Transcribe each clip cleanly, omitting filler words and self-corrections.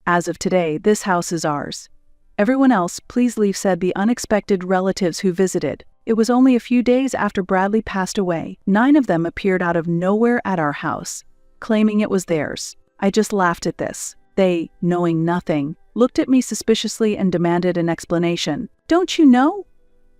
As of today, this house is ours. Everyone else, please leave, said the unexpected relatives who visited. It was only a few days after Bradley passed away. 9 of them appeared out of nowhere at our house, claiming it was theirs. I just laughed at this. They, knowing nothing, looked at me suspiciously and demanded an explanation. Don't you know?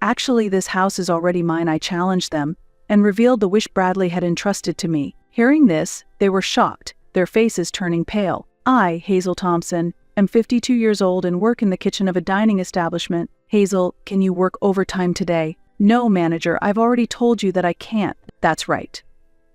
Actually, this house is already mine, I challenged them, and revealed the wish Bradley had entrusted to me. Hearing this, they were shocked, their faces turning pale. I, Hazel Thompson, am 52 years old and work in the kitchen of a dining establishment. Hazel, can you work overtime today? No, manager, I've already told you that I can't. That's right.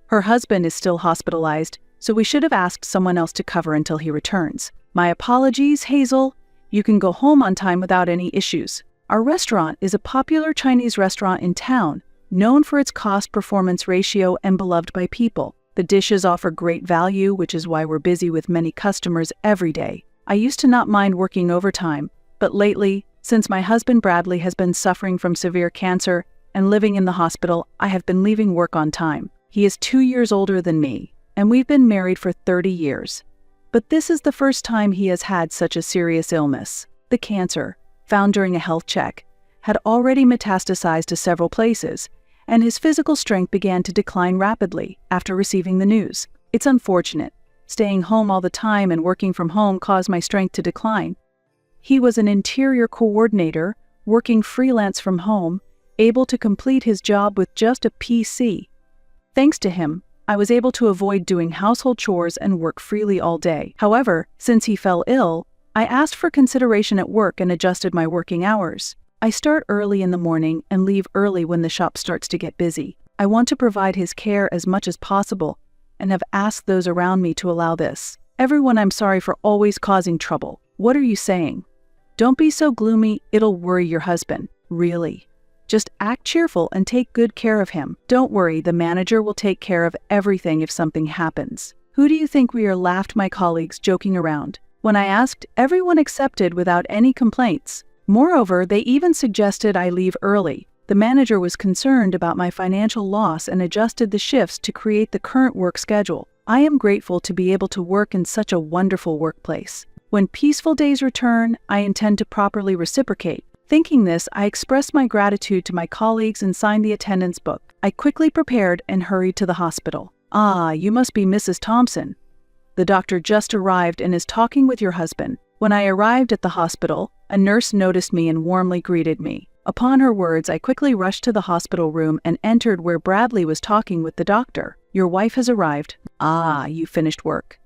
Her husband is still hospitalized, so we should have asked someone else to cover until he returns. My apologies, Hazel. You can go home on time without any issues. Our restaurant is a popular Chinese restaurant in town, known for its cost-performance ratio and beloved by people. The dishes offer great value, which is why we're busy with many customers every day. I used to not mind working overtime, but lately, since my husband Bradley has been suffering from severe cancer and living in the hospital, I have been leaving work on time. He is 2 years older than me, and we've been married for 30 years. But this is the first time he has had such a serious illness. The cancer, found during a health check, had already metastasized to several places, and his physical strength began to decline rapidly after receiving the news. It's unfortunate. Staying home all the time and working from home caused my strength to decline. He was an interior coordinator, working freelance from home, able to complete his job with just a PC. Thanks to him, I was able to avoid doing household chores and work freely all day. However, since he fell ill, I asked for consideration at work and adjusted my working hours. I start early in the morning and leave early when the shop starts to get busy. I want to provide his care as much as possible and have asked those around me to allow this. Everyone, I'm sorry for always causing trouble. What are you saying? Don't be so gloomy, it'll worry your husband. Really. Just act cheerful and take good care of him. Don't worry, the manager will take care of everything if something happens. Who do you think we are? Laughed my colleagues, joking around. When I asked, everyone accepted without any complaints. Moreover, they even suggested I leave early. The manager was concerned about my financial loss and adjusted the shifts to create the current work schedule. I am grateful to be able to work in such a wonderful workplace. When peaceful days return, I intend to properly reciprocate. Thinking this, I expressed my gratitude to my colleagues and signed the attendance book. I quickly prepared and hurried to the hospital. Ah, you must be Mrs. Thompson. The doctor just arrived and is talking with your husband. When I arrived at the hospital, a nurse noticed me and warmly greeted me. Upon her words, I quickly rushed to the hospital room and entered where Bradley was talking with the doctor. Your wife has arrived. Ah, you finished work.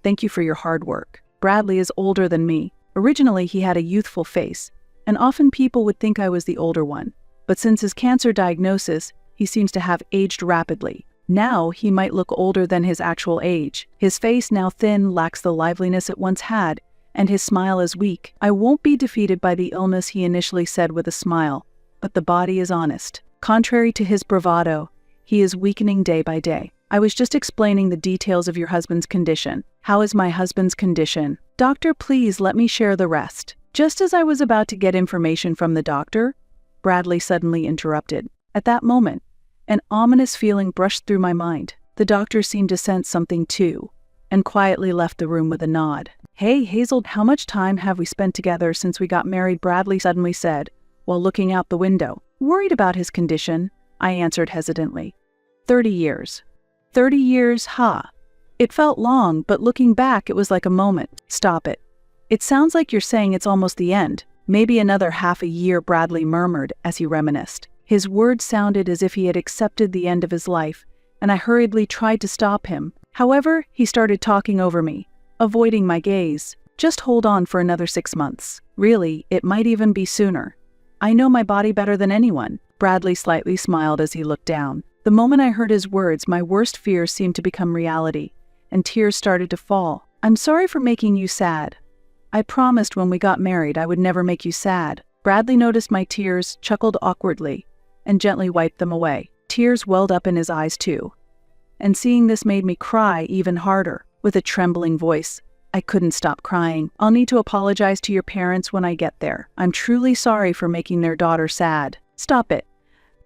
Thank you for your hard work. Bradley is older than me. Originally, he had a youthful face, and often people would think I was the older one. But since his cancer diagnosis, he seems to have aged rapidly. Now, he might look older than his actual age. His face, now thin, lacks the liveliness it once had, and his smile is weak. I won't be defeated by the illness, he initially said with a smile, but the body is honest. Contrary to his bravado, he is weakening day by day. I was just explaining the details of your husband's condition. How is my husband's condition? Doctor, please let me share the rest. Just as I was about to get information from the doctor, Bradley suddenly interrupted. At that moment, an ominous feeling brushed through my mind. The doctor seemed to sense something too, and quietly left the room with a nod. Hey, Hazel, how much time have we spent together since we got married? Bradley suddenly said, while looking out the window. Worried about his condition, I answered hesitantly. 30 years. 30 years, ha. It felt long, but looking back, it was like a moment. Stop it. It sounds like you're saying it's almost the end. Maybe another half a year, Bradley murmured as he reminisced. His words sounded as if he had accepted the end of his life, and I hurriedly tried to stop him. However, he started talking over me, avoiding my gaze. Just hold on for another 6 months. Really, it might even be sooner. I know my body better than anyone. Bradley slightly smiled as he looked down. The moment I heard his words, my worst fears seemed to become reality, and tears started to fall. I'm sorry for making you sad. I promised when we got married I would never make you sad. Bradley noticed my tears, chuckled awkwardly, and gently wiped them away. Tears welled up in his eyes too, and seeing this made me cry even harder. With a trembling voice, I couldn't stop crying. I'll need to apologize to your parents when I get there. I'm truly sorry for making their daughter sad. Stop it.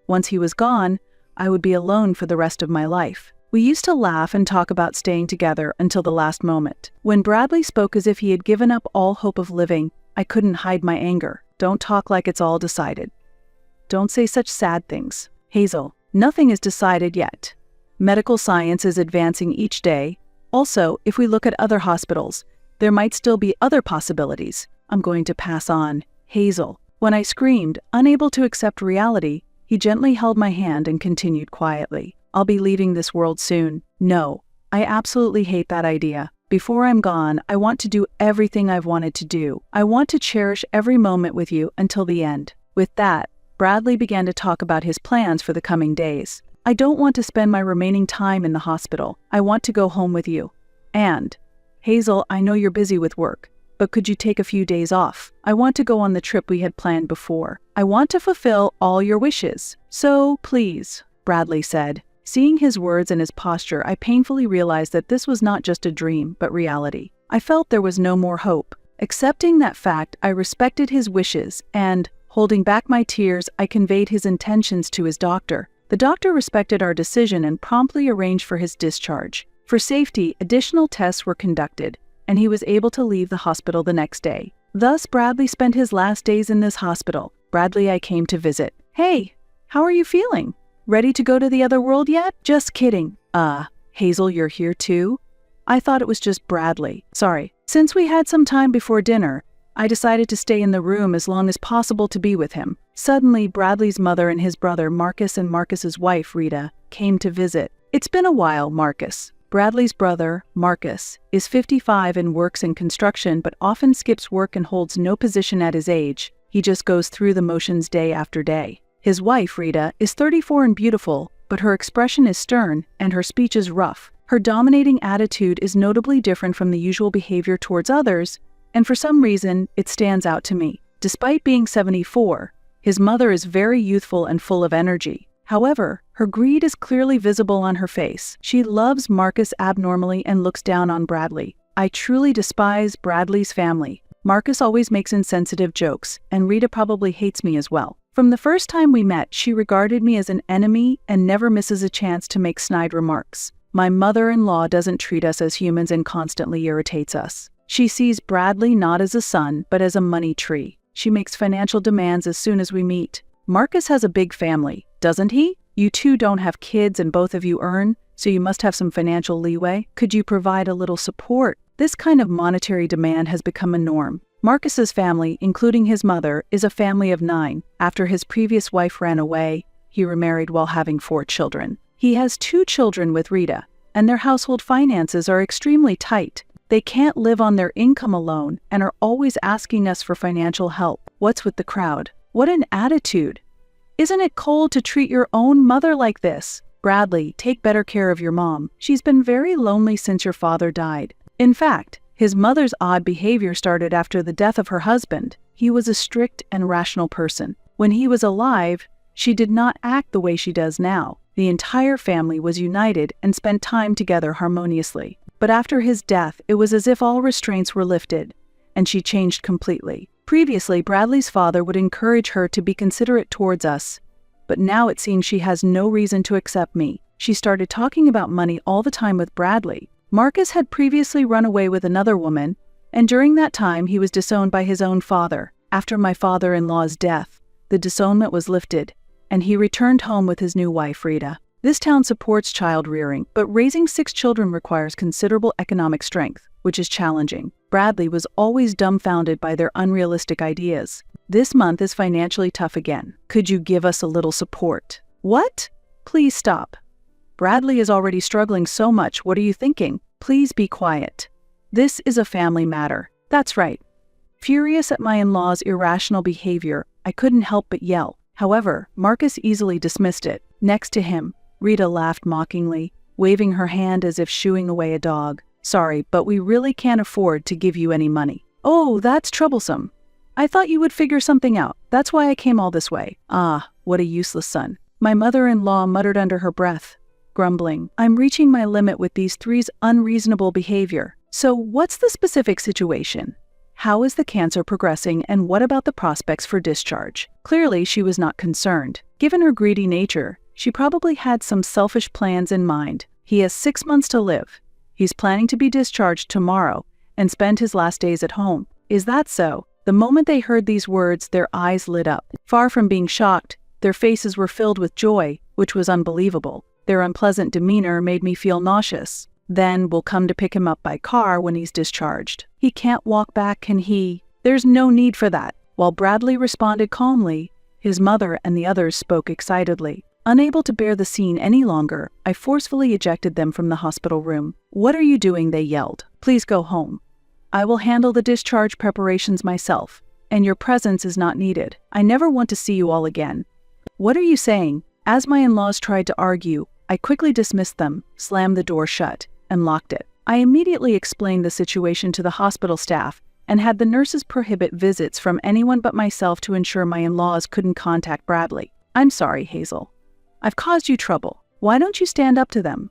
Once he was gone, I would be alone for the rest of my life. We used to laugh and talk about staying together until the last moment. When Bradley spoke as if he had given up all hope of living, I couldn't hide my anger. Don't talk like it's all decided. Don't say such sad things. Hazel, nothing is decided yet. Medical science is advancing each day. Also, if we look at other hospitals, there might still be other possibilities. I'm going to pass on. Hazel. When I screamed, unable to accept reality, he gently held my hand and continued quietly. I'll be leaving this world soon. No, I absolutely hate that idea. Before I'm gone, I want to do everything I've wanted to do. I want to cherish every moment with you until the end. With that, Bradley began to talk about his plans for the coming days. I don't want to spend my remaining time in the hospital. I want to go home with you. And, Hazel, I know you're busy with work, but could you take a few days off? I want to go on the trip we had planned before. I want to fulfill all your wishes. So, please, Bradley said. Seeing his words and his posture, I painfully realized that this was not just a dream, but reality. I felt there was no more hope. Accepting that fact, I respected his wishes and, holding back my tears, I conveyed his intentions to his doctor. The doctor respected our decision and promptly arranged for his discharge. For safety, additional tests were conducted, and he was able to leave the hospital the next day. Thus, Bradley spent his last days in this hospital. Bradley, I came to visit. Hey, how are you feeling? Ready to go to the other world yet? Just kidding. Hazel, you're here too? I thought it was just Bradley. Sorry. Since we had some time before dinner, I decided to stay in the room as long as possible to be with him. Suddenly, Bradley's mother and his brother Marcus and Marcus's wife, Rita, came to visit. It's been a while, Marcus. Bradley's brother, Marcus, is 55 and works in construction but often skips work and holds no position at his age. He just goes through the motions day after day. His wife, Rita, is 34 and beautiful, but her expression is stern and her speech is rough. Her dominating attitude is notably different from the usual behavior towards others, and for some reason, it stands out to me. Despite being 74, his mother is very youthful and full of energy. However, her greed is clearly visible on her face. She loves Marcus abnormally and looks down on Bradley. I truly despise Bradley's family. Marcus always makes insensitive jokes, and Rita probably hates me as well. From the first time we met, she regarded me as an enemy and never misses a chance to make snide remarks. My mother-in-law doesn't treat us as humans and constantly irritates us. She sees Bradley not as a son, but as a money tree. She makes financial demands as soon as we meet. Marcus has a big family, doesn't he? You two don't have kids and both of you earn, so you must have some financial leeway. Could you provide a little support? This kind of monetary demand has become a norm. Marcus's family, including his mother, is a family of 9. After his previous wife ran away, he remarried while having 4 children. He has 2 children with Rita, and their household finances are extremely tight. They can't live on their income alone and are always asking us for financial help. What's with the crowd? What an attitude! Isn't it cold to treat your own mother like this? Bradley, take better care of your mom. She's been very lonely since your father died. In fact, his mother's odd behavior started after the death of her husband. He was a strict and rational person. When he was alive, she did not act the way she does now. The entire family was united and spent time together harmoniously. But after his death, it was as if all restraints were lifted, and she changed completely. Previously, Bradley's father would encourage her to be considerate towards us, but now it seems she has no reason to accept me. She started talking about money all the time with Bradley. Marcus had previously run away with another woman, and during that time he was disowned by his own father. After my father-in-law's death, the disownment was lifted, and he returned home with his new wife, Rita. This town supports child rearing, but raising 6 children requires considerable economic strength, which is challenging. Bradley was always dumbfounded by their unrealistic ideas. This month is financially tough again. Could you give us a little support? What? Please stop. Bradley is already struggling so much. What are you thinking? Please be quiet. This is a family matter. That's right. Furious at my in-law's irrational behavior, I couldn't help but yell. However, Marcus easily dismissed it. Next to him, Rita laughed mockingly, waving her hand as if shooing away a dog. Sorry, but we really can't afford to give you any money. Oh, that's troublesome. I thought you would figure something out. That's why I came all this way. Ah, what a useless son. My mother-in-law muttered under her breath, grumbling, I'm reaching my limit with these 3's unreasonable behavior. So what's the specific situation? How is the cancer progressing and what about the prospects for discharge? Clearly, she was not concerned. Given her greedy nature, she probably had some selfish plans in mind. He has 6 months to live. He's planning to be discharged tomorrow and spend his last days at home. Is that so? The moment they heard these words, their eyes lit up. Far from being shocked, their faces were filled with joy, which was unbelievable. Their unpleasant demeanor made me feel nauseous. Then we'll come to pick him up by car when he's discharged. He can't walk back, can he? There's no need for that. While Bradley responded calmly, his mother and the others spoke excitedly. Unable to bear the scene any longer, I forcefully ejected them from the hospital room. "What are you doing?" they yelled. "Please go home. I will handle the discharge preparations myself, and your presence is not needed. I never want to see you all again." "What are you saying?" As my in-laws tried to argue, I quickly dismissed them, slammed the door shut, and locked it. I immediately explained the situation to the hospital staff and had the nurses prohibit visits from anyone but myself to ensure my in-laws couldn't contact Bradley. "I'm sorry, Hazel. I've caused you trouble. Why don't you stand up to them?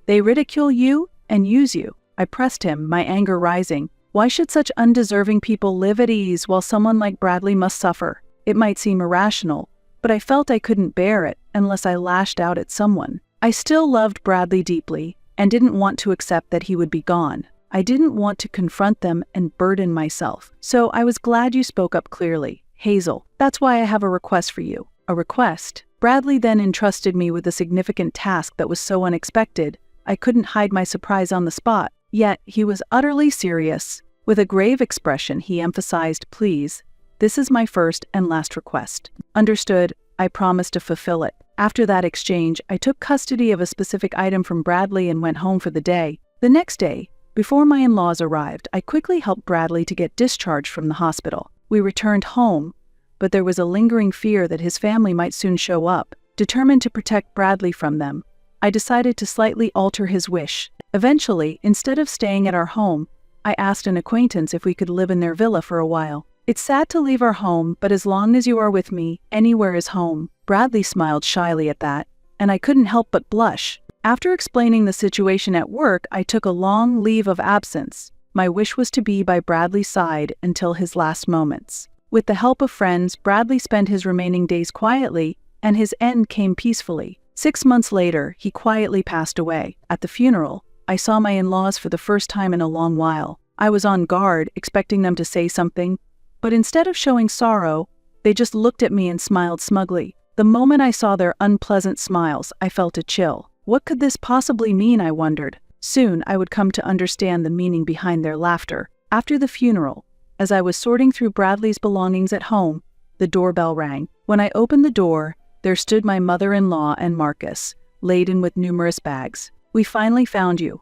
They ridicule you and use you." I pressed him, my anger rising. Why should such undeserving people live at ease while someone like Bradley must suffer? It might seem irrational, but I felt I couldn't bear it unless I lashed out at someone. I still loved Bradley deeply and didn't want to accept that he would be gone. I didn't want to confront them and burden myself. So I was glad you spoke up clearly. "Hazel, that's why I have a request for you." "A request?" Bradley then entrusted me with a significant task that was so unexpected, I couldn't hide my surprise on the spot. Yet he was utterly serious. With a grave expression, he emphasized, "Please, this is my first and last request." "Understood." I promised to fulfill it. After that exchange, I took custody of a specific item from Bradley and went home for the day. The next day, before my in-laws arrived, I quickly helped Bradley to get discharged from the hospital. We returned home, but there was a lingering fear that his family might soon show up. Determined to protect Bradley from them, I decided to slightly alter his wish. Eventually, instead of staying at our home, I asked an acquaintance if we could live in their villa for a while. "It's sad to leave our home, but as long as you are with me, anywhere is home." Bradley smiled shyly at that, and I couldn't help but blush. After explaining the situation at work, I took a long leave of absence. My wish was to be by Bradley's side until his last moments. With the help of friends, Bradley spent his remaining days quietly, and his end came peacefully. 6 months later, he quietly passed away. At the funeral, I saw my in-laws for the first time in a long while. I was on guard, expecting them to say something, but instead of showing sorrow, they just looked at me and smiled smugly. The moment I saw their unpleasant smiles, I felt a chill. What could this possibly mean, I wondered. Soon I would come to understand the meaning behind their laughter. After the funeral, as I was sorting through Bradley's belongings at home, the doorbell rang. When I opened the door, there stood my mother-in-law and Marcus, laden with numerous bags. "We finally found you.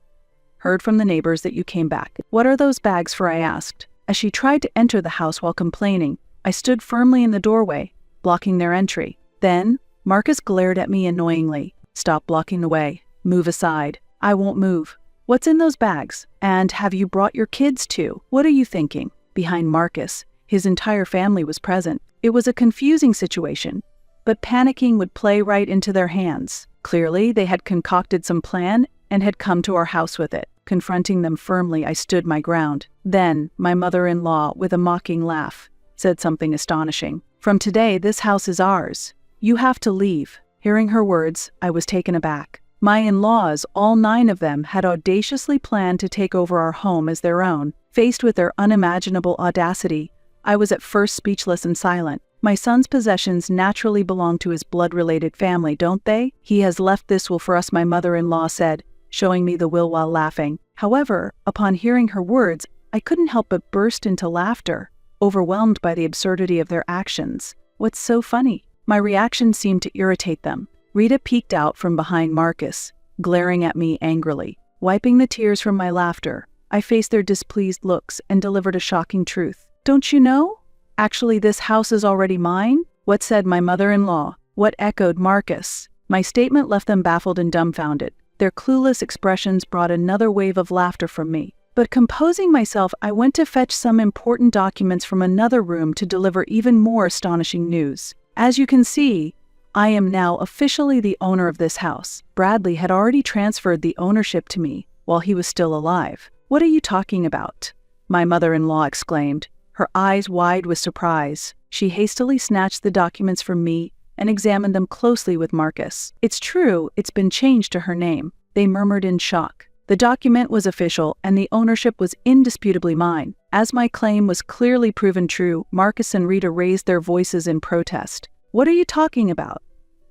Heard from the neighbors that you came back." "What are those bags for?" I asked. As she tried to enter the house while complaining, I stood firmly in the doorway, blocking their entry. Then, Marcus glared at me annoyingly. "Stop blocking the way. Move aside." "I won't move." "What's in those bags? And have you brought your kids too? What are you thinking?" Behind Marcus, his entire family was present. It was a confusing situation, but panicking would play right into their hands. Clearly, they had concocted some plan and had come to our house with it. Confronting them firmly, I stood my ground. Then, my mother-in-law, with a mocking laugh, said something astonishing. "From today, this house is ours. You have to leave." Hearing her words, I was taken aback. My in-laws, all 9 of them, had audaciously planned to take over our home as their own. Faced with their unimaginable audacity, I was at first speechless and silent. My son's possessions naturally belong to his blood-related family, don't they? "He has left this will for us," my mother-in-law said, showing me the will while laughing. However, upon hearing her words, I couldn't help but burst into laughter, overwhelmed by the absurdity of their actions. "What's so funny?" My reaction seemed to irritate them. Rita peeked out from behind Marcus, glaring at me angrily. Wiping the tears from my laughter, I faced their displeased looks and delivered a shocking truth. "Don't you know? Actually, this house is already mine." "What?" said my mother-in-law. "What?" echoed Marcus. My statement left them baffled and dumbfounded. Their clueless expressions brought another wave of laughter from me. But composing myself, I went to fetch some important documents from another room to deliver even more astonishing news. "As you can see, I am now officially the owner of this house." Bradley had already transferred the ownership to me while he was still alive. "What are you talking about?" my mother-in-law exclaimed, her eyes wide with surprise. She hastily snatched the documents from me and examined them closely with Marcus. "It's true, it's been changed to her name. they murmured in shock. The document was official and the ownership was indisputably mine. As my claim was clearly proven true, Marcus and Rita raised their voices in protest. "What are you talking about?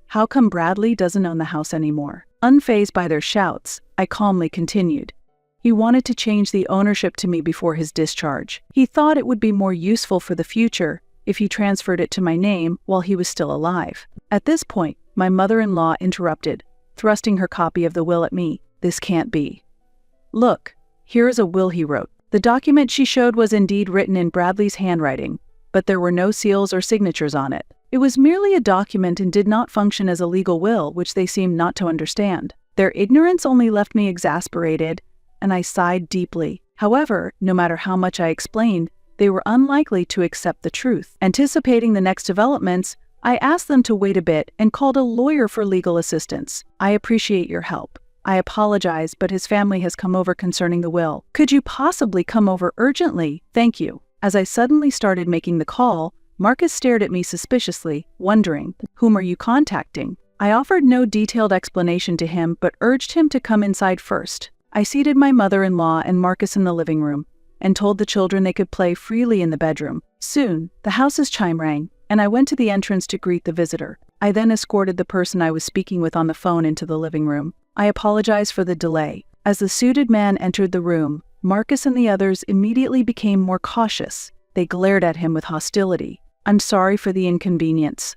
How come Bradley doesn't own the house anymore?" Unfazed by their shouts, I calmly continued. "He wanted to change the ownership to me before his discharge. He thought it would be more useful for the future if he transferred it to my name while he was still alive." At this point, my mother-in-law interrupted, thrusting her copy of the will at me. "This can't be. Look, here is a will he wrote." The document she showed was indeed written in Bradley's handwriting, but there were no seals or signatures on it. It was merely a document and did not function as a legal will, which they seemed not to understand. Their ignorance only left me exasperated, and I sighed deeply. However, no matter how much I explained, they were unlikely to accept the truth. Anticipating the next developments, I asked them to wait a bit and called a lawyer for legal assistance. "I appreciate your help. I apologize, but his family has come over concerning the will. Could you possibly come over urgently? Thank you." As I suddenly started making the call, Marcus stared at me suspiciously, wondering, "Whom are you contacting?" I offered no detailed explanation to him, but urged him to come inside first. I seated my mother-in-law and Marcus in the living room, and told the children they could play freely in the bedroom. Soon, the house's chime rang, and I went to the entrance to greet the visitor. I then escorted the person I was speaking with on the phone into the living room. I apologized for the delay. As the suited man entered the room, Marcus and the others immediately became more cautious. They glared at him with hostility. "I'm sorry for the inconvenience.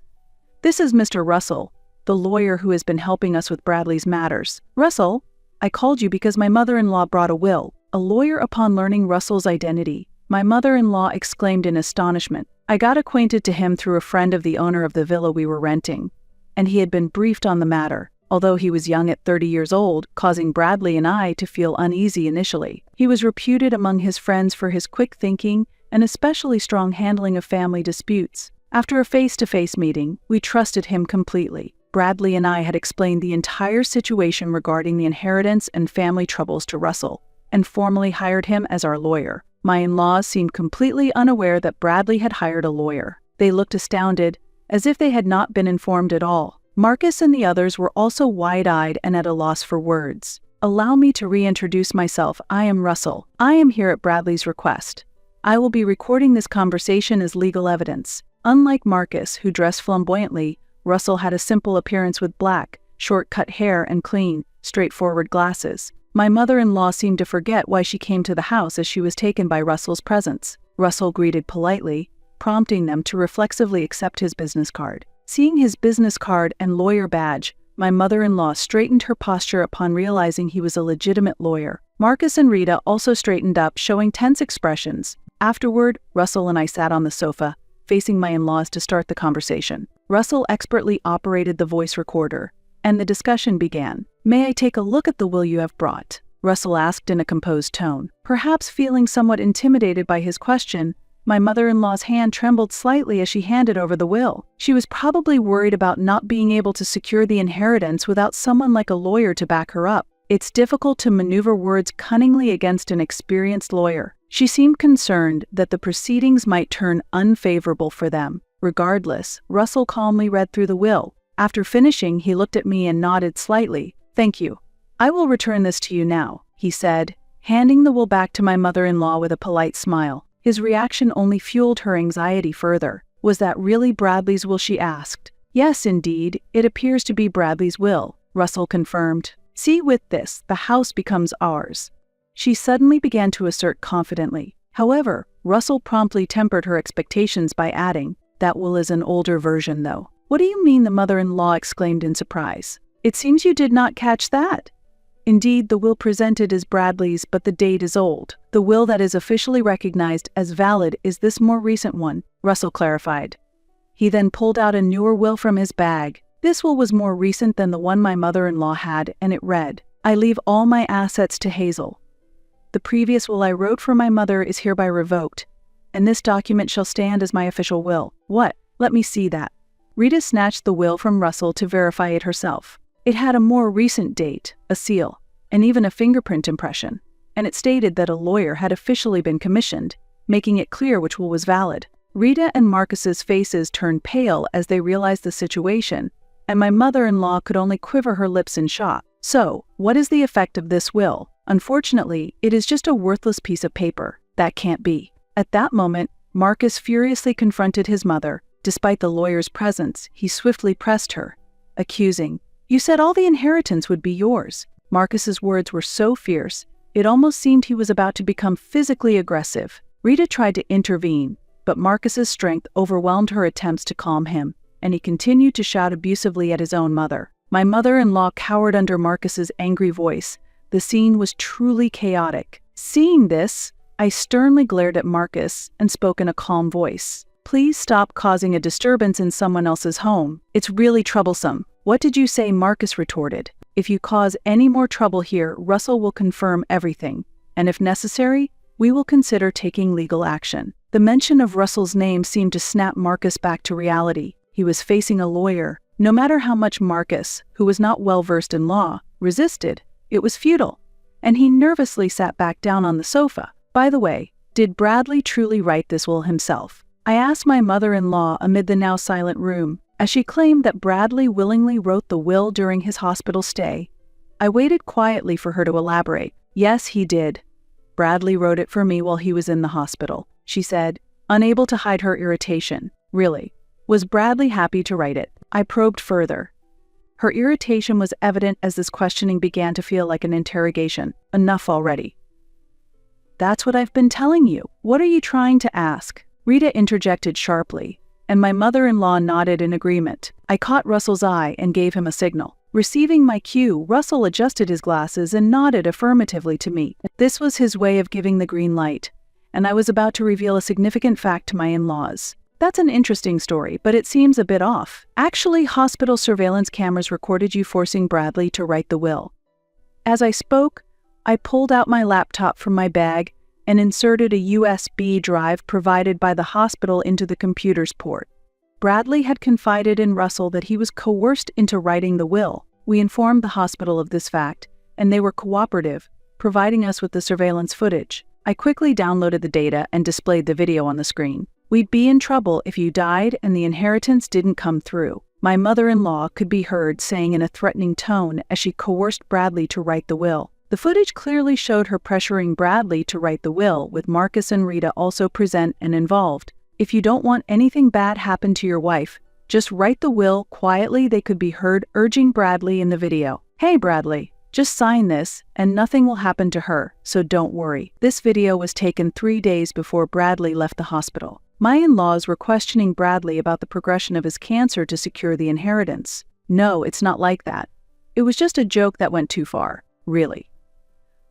This is Mr. Russell, the lawyer who has been helping us with Bradley's matters." "Russell? I called you because my mother-in-law brought a will." A lawyer, upon learning Russell's identity, my mother-in-law exclaimed in astonishment. "I got acquainted to him through a friend of the owner of the villa we were renting, and he had been briefed on the matter. Although he was young at 30 years old, causing Bradley and I to feel uneasy initially. He was reputed among his friends for his quick thinking and especially strong handling of family disputes. After a face-to-face meeting, we trusted him completely. Bradley and I had explained the entire situation regarding the inheritance and family troubles to Russell, and formally hired him as our lawyer. My in-laws seemed completely unaware that Bradley had hired a lawyer. They looked astounded, as if they had not been informed at all. Marcus and the others were also wide-eyed and at a loss for words. "Allow me to reintroduce myself. I am Russell. I am here at Bradley's request. I will be recording this conversation as legal evidence." Unlike Marcus, who dressed flamboyantly, Russell had a simple appearance with black, short-cut hair and clean, straightforward glasses. My mother-in-law seemed to forget why she came to the house as she was taken by Russell's presence. Russell greeted politely, prompting them to reflexively accept his business card. Seeing his business card and lawyer badge, my mother-in-law straightened her posture upon realizing he was a legitimate lawyer. Marcus and Rita also straightened up, showing tense expressions. Afterward, Russell and I sat on the sofa, facing my in-laws to start the conversation. Russell expertly operated the voice recorder, and the discussion began. "May I take a look at the will you have brought?" Russell asked in a composed tone. Perhaps feeling somewhat intimidated by his question, my mother-in-law's hand trembled slightly as she handed over the will. She was probably worried about not being able to secure the inheritance without someone like a lawyer to back her up. It's difficult to maneuver words cunningly against an experienced lawyer. She seemed concerned that the proceedings might turn unfavorable for them. Regardless, Russell calmly read through the will. After finishing, he looked at me and nodded slightly. "Thank you. I will return this to you now," he said, handing the will back to my mother-in-law with a polite smile. His reaction only fueled her anxiety further. "Was that really Bradley's will?" she asked. "Yes, indeed, it appears to be Bradley's will," Russell confirmed. "See, with this, the house becomes ours," she suddenly began to assert confidently. However, Russell promptly tempered her expectations by adding, "That will is an older version, though." "What do you mean?" the mother-in-law exclaimed in surprise. "It seems you did not catch that." "Indeed, the will presented is Bradley's, but the date is old. The will that is officially recognized as valid is this more recent one," Russell clarified. He then pulled out a newer will from his bag. This will was more recent than the one my mother-in-law had, and it read, "I leave all my assets to Hazel. The previous will I wrote for my mother is hereby revoked, and this document shall stand as my official will." "What? Let me see that." Rita snatched the will from Russell to verify it herself. It had a more recent date, a seal, and even a fingerprint impression, and it stated that a lawyer had officially been commissioned, making it clear which will was valid. Rita and Marcus's faces turned pale as they realized the situation, and my mother-in-law could only quiver her lips in shock. So, what is the effect of this will? Unfortunately, it is just a worthless piece of paper. That can't be. At that moment, Marcus furiously confronted his mother. Despite the lawyer's presence, he swiftly pressed her, accusing, "You said all the inheritance would be yours." Marcus's words were so fierce, it almost seemed he was about to become physically aggressive. Rita tried to intervene, but Marcus's strength overwhelmed her attempts to calm him, and he continued to shout abusively at his own mother. My mother-in-law cowered under Marcus's angry voice. The scene was truly chaotic. Seeing this, I sternly glared at Marcus and spoke in a calm voice. "Please stop causing a disturbance in someone else's home. It's really troublesome." "What did you say?" Marcus retorted. "If you cause any more trouble here, Russell will confirm everything, and if necessary, we will consider taking legal action." The mention of Russell's name seemed to snap Marcus back to reality. He was facing a lawyer. No matter how much Marcus, who was not well-versed in law, resisted, it was futile, and he nervously sat back down on the sofa. By the way, did Bradley truly write this will himself? I asked my mother-in-law amid the now silent room, as she claimed that Bradley willingly wrote the will during his hospital stay. I waited quietly for her to elaborate. "Yes, he did. Bradley wrote it for me while he was in the hospital," she said, unable to hide her irritation. "Really? Was Bradley happy to write it?" I probed further. Her irritation was evident as this questioning began to feel like an interrogation. "Enough already." "That's what I've been telling you. What are you trying to ask?" Rita interjected sharply, and my mother-in-law nodded in agreement. I caught Russell's eye and gave him a signal. Receiving my cue, Russell adjusted his glasses and nodded affirmatively to me. This was his way of giving the green light, and I was about to reveal a significant fact to my in-laws. "That's an interesting story, but it seems a bit off. Actually, hospital surveillance cameras recorded you forcing Bradley to write the will." As I spoke, I pulled out my laptop from my bag and inserted a USB drive provided by the hospital into the computer's port. Bradley had confided in Russell that he was coerced into writing the will. We informed the hospital of this fact, and they were cooperative, providing us with the surveillance footage. I quickly downloaded the data and displayed the video on the screen. "We'd be in trouble if you died and the inheritance didn't come through," my mother-in-law could be heard saying in a threatening tone as she coerced Bradley to write the will. The footage clearly showed her pressuring Bradley to write the will, with Marcus and Rita also present and involved. "If you don't want anything bad happen to your wife, just write the will quietly," they could be heard urging Bradley in the video. "Hey Bradley, just sign this and nothing will happen to her, so don't worry." This video was taken 3 days before Bradley left the hospital. My in-laws were questioning Bradley about the progression of his cancer to secure the inheritance. "No, it's not like that. It was just a joke that went too far, really.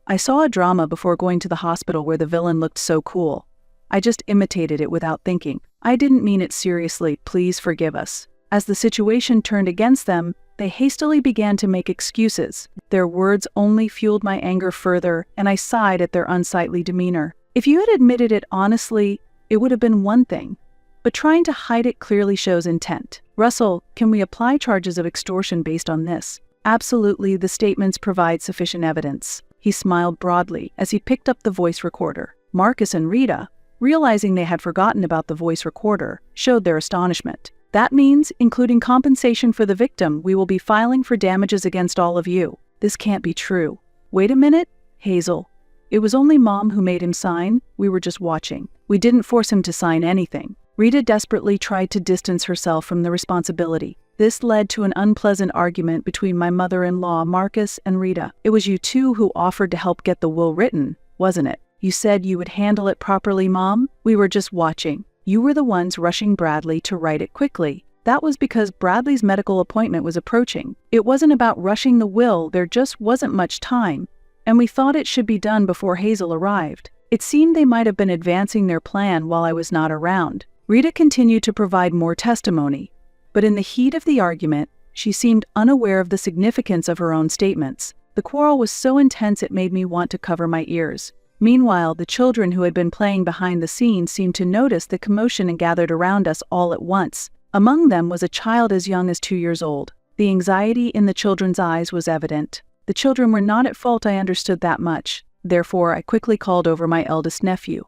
I saw a drama before going to the hospital where the villain looked so cool. I just imitated it without thinking. I didn't mean it seriously, please forgive us." As the situation turned against them, they hastily began to make excuses. Their words only fueled my anger further, and I sighed at their unsightly demeanor. If you had admitted it honestly, it would have been one thing, but trying to hide it clearly shows intent. "Russell, can we apply charges of extortion based on this?" "Absolutely, the statements provide sufficient evidence." He smiled broadly as he picked up the voice recorder. Marcus and Rita, realizing they had forgotten about the voice recorder, showed their astonishment. "That means, including compensation for the victim, we will be filing for damages against all of you." "This can't be true." "Wait a minute, Hazel. It was only Mom who made him sign. We were just watching. We didn't force him to sign anything." Rita desperately tried to distance herself from the responsibility. This led to an unpleasant argument between my mother-in-law, Marcus, and Rita. "It was you two who offered to help get the will written, wasn't it? You said you would handle it properly, Mom. We were just watching. You were the ones rushing Bradley to write it quickly. That was because Bradley's medical appointment was approaching. It wasn't about rushing the will, there just wasn't much time, and we thought it should be done before Hazel arrived. It seemed they might have been advancing their plan while I was not around." Rita continued to provide more testimony, but in the heat of the argument, she seemed unaware of the significance of her own statements. The quarrel was so intense it made me want to cover my ears. Meanwhile, the children who had been playing behind the scenes seemed to notice the commotion and gathered around us all at once. Among them was a child as young as 2 years old. The anxiety in the children's eyes was evident. The children were not at fault, I understood that much. Therefore, I quickly called over my eldest nephew,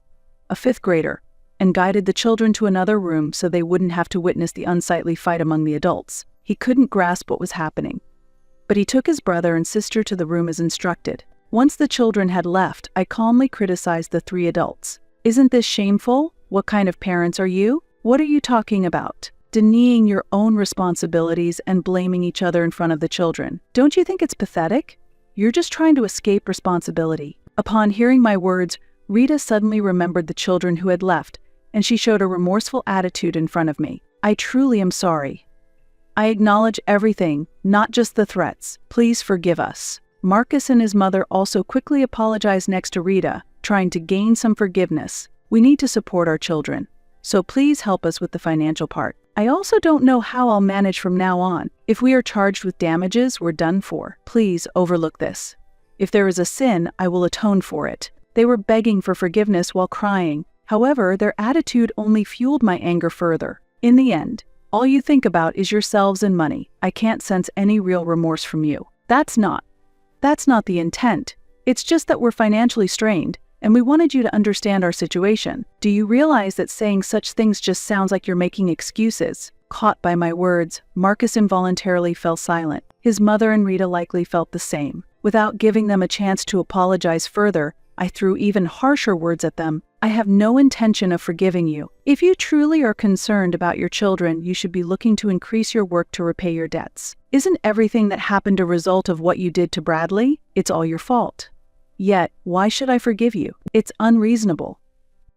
a 5th grader, and guided the children to another room so they wouldn't have to witness the unsightly fight among the adults. He couldn't grasp what was happening. but he took his brother and sister to the room as instructed. Once the children had left, I calmly criticized the three adults. "Isn't this shameful? What kind of parents are you? What are you talking about? Denying your own responsibilities and blaming each other in front of the children. Don't you think it's pathetic? You're just trying to escape responsibility." Upon hearing my words, Rita suddenly remembered the children who had left, and she showed a remorseful attitude in front of me. "I truly am sorry. I acknowledge everything, not just the threats. Please forgive us." Marcus and his mother also quickly apologized next to Rita, trying to gain some forgiveness. "We need to support our children, so please help us with the financial part. I also don't know how I'll manage from now on. If we are charged with damages, we're done for. Please overlook this. If there is a sin, I will atone for it." They were begging for forgiveness while crying. However, their attitude only fueled my anger further. In the end, all you think about is yourselves and money. I can't sense any real remorse from you. That's not the intent. It's just that we're financially strained, and we wanted you to understand our situation. Do you realize that saying such things just sounds like you're making excuses? Caught by my words, Marcus involuntarily fell silent. His mother and Rita likely felt the same. Without giving them a chance to apologize further, I threw even harsher words at them. "I have no intention of forgiving you. If you truly are concerned about your children, you should be looking to increase your work to repay your debts. Isn't everything that happened a result of what you did to Bradley? It's all your fault. Yet, why should I forgive you? It's unreasonable."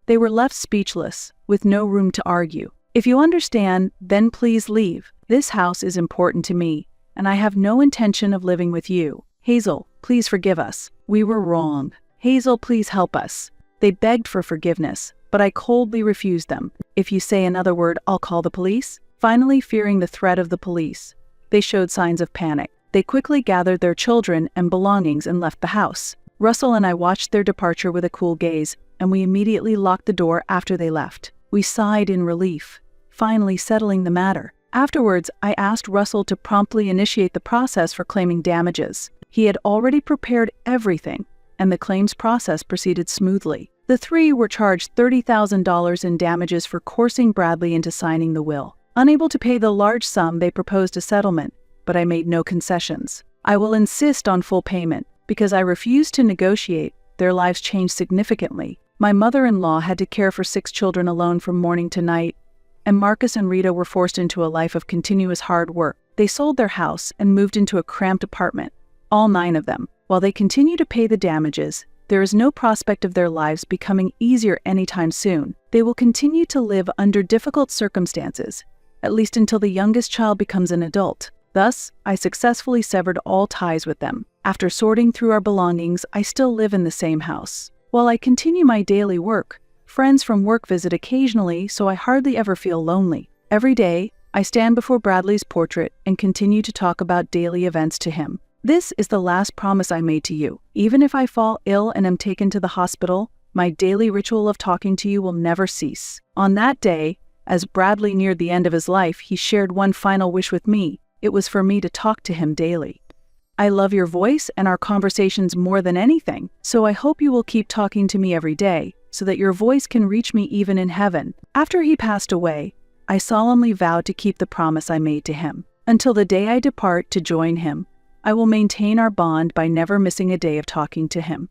They were left speechless, with no room to argue. "If you understand, then please leave. This house is important to me, and I have no intention of living with you. Hazel, please forgive us. We were wrong. Hazel, please help us." They begged for forgiveness, but I coldly refused them. "If you say another word, I'll call the police." Finally, fearing the threat of the police, they showed signs of panic. They quickly gathered their children and belongings and left the house. Russell and I watched their departure with a cool gaze, and we immediately locked the door after they left. We sighed in relief, finally settling the matter. Afterwards, I asked Russell to promptly initiate the process for claiming damages. He had already prepared everything, and the claims process proceeded smoothly. The three were charged $30,000 in damages for coercing Bradley into signing the will. Unable to pay the large sum, they proposed a settlement, but I made no concessions. "I will insist on full payment. Because I refused to negotiate, their lives changed significantly. My mother-in-law had to care for 6 children alone from morning to night, and Marcus and Rita were forced into a life of continuous hard work. They sold their house and moved into a cramped apartment, all 9 of them. While they continue to pay the damages, there is no prospect of their lives becoming easier anytime soon. They will continue to live under difficult circumstances, at least until the youngest child becomes an adult. Thus, I successfully severed all ties with them. After sorting through our belongings, I still live in the same house. While I continue my daily work, friends from work visit occasionally, so I hardly ever feel lonely. Every day, I stand before Bradley's portrait and continue to talk about daily events to him. This is the last promise I made to you. Even if I fall ill and am taken to the hospital, my daily ritual of talking to you will never cease. On that day, as Bradley neared the end of his life, he shared one final wish with me. It was for me to talk to him daily. "I love your voice and our conversations more than anything, so I hope you will keep talking to me every day, so that your voice can reach me even in heaven." After he passed away, I solemnly vowed to keep the promise I made to him. Until the day I depart to join him, I will maintain our bond by never missing a day of talking to him.